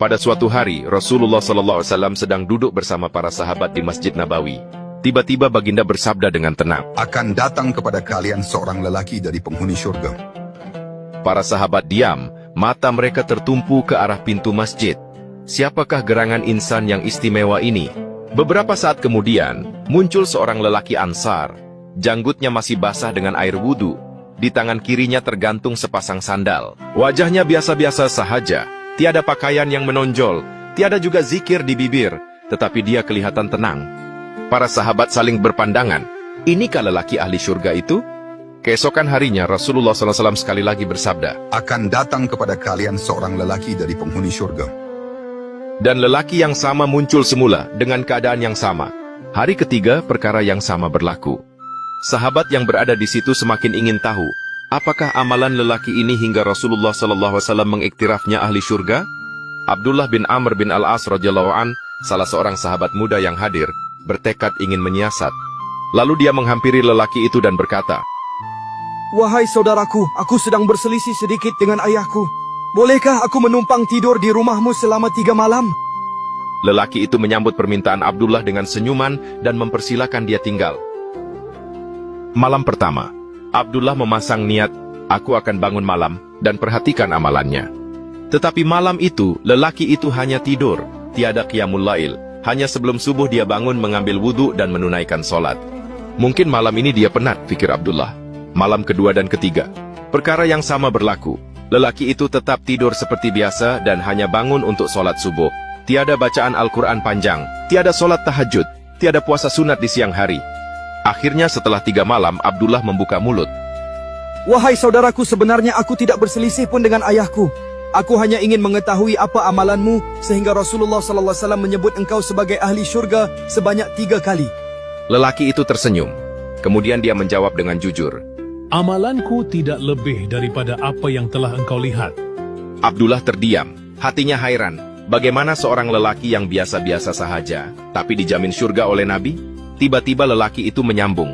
Pada suatu hari, Rasulullah SAW sedang duduk bersama para sahabat di Masjid Nabawi. Tiba-tiba baginda bersabda dengan tenang, "Akan datang kepada kalian seorang lelaki dari penghuni surga." Para sahabat diam, mata mereka tertumpu ke arah pintu masjid. Siapakah gerangan insan yang istimewa ini? Beberapa saat kemudian, muncul seorang lelaki Ansar. Janggutnya masih basah dengan air wudhu. Di tangan kirinya tergantung sepasang sandal. Wajahnya biasa-biasa sahaja. Tiada pakaian yang menonjol, tiada juga zikir di bibir, tetapi dia kelihatan tenang. Para sahabat saling berpandangan, inikah lelaki ahli surga itu? Keesokan harinya Rasulullah SAW sekali lagi bersabda, "Akan datang kepada kalian seorang lelaki dari penghuni surga." dan lelaki yang sama muncul semula dengan keadaan yang sama. Hari ketiga perkara yang sama berlaku. Sahabat yang berada di situ semakin ingin tahu, apakah amalan lelaki ini hingga Rasulullah SAW mengiktirafnya ahli surga? Abdullah bin Amr bin Al-As radhiyallahu an, salah seorang sahabat muda yang hadir, bertekad ingin menyiasat. Lalu dia menghampiri lelaki itu dan berkata, "Wahai saudaraku, aku sedang berselisih sedikit dengan ayahku. Bolehkah aku menumpang tidur di rumahmu selama 3 malam?" Lelaki itu menyambut permintaan Abdullah dengan senyuman dan mempersilakan dia tinggal. Malam pertama, Abdullah memasang niat, aku akan bangun malam dan perhatikan amalannya. Tetapi malam itu, lelaki itu hanya tidur, tiada qiyamul lail. Hanya sebelum subuh dia bangun mengambil wudhu dan menunaikan sholat. Mungkin malam ini dia penat, pikir Abdullah. Malam kedua dan ketiga, perkara yang sama berlaku. Lelaki itu tetap tidur seperti biasa dan hanya bangun untuk sholat subuh. Tiada bacaan Al-Quran panjang, tiada sholat tahajud, tiada puasa sunat di siang hari. Akhirnya setelah 3 malam, Abdullah membuka mulut. "Wahai saudaraku, sebenarnya aku tidak berselisih pun dengan ayahku. Aku hanya ingin mengetahui apa amalanmu, sehingga Rasulullah SAW menyebut engkau sebagai ahli syurga sebanyak 3 kali. Lelaki itu tersenyum. Kemudian dia menjawab dengan jujur. Amalanku tidak lebih daripada apa yang telah engkau lihat. Abdullah terdiam, hatinya hairan. Bagaimana seorang lelaki yang biasa-biasa sahaja, tapi dijamin surga oleh Nabi? Tiba-tiba lelaki itu menyambung.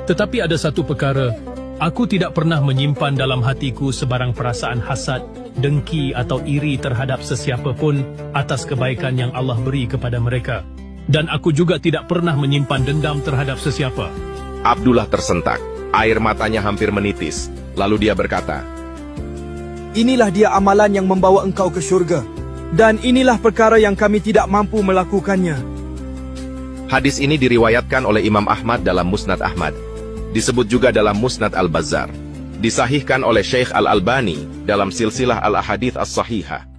Tetapi ada satu perkara, aku tidak pernah menyimpan dalam hatiku sebarang perasaan hasad, dengki atau iri terhadap sesiapa pun atas kebaikan yang Allah beri kepada mereka. Dan aku juga tidak pernah menyimpan dendam terhadap sesiapa." Abdullah tersentak. Air matanya hampir menitis. Lalu dia berkata, Inilah dia amalan yang membawa engkau ke syurga. Dan inilah perkara yang kami tidak mampu melakukannya. hadis ini diriwayatkan oleh Imam Ahmad dalam Musnad Ahmad. Disebut juga dalam Musnad Al-Bazzar. Disahihkan oleh Syekh Al-Albani dalam silsilah Al-Ahadits As-Sahihah.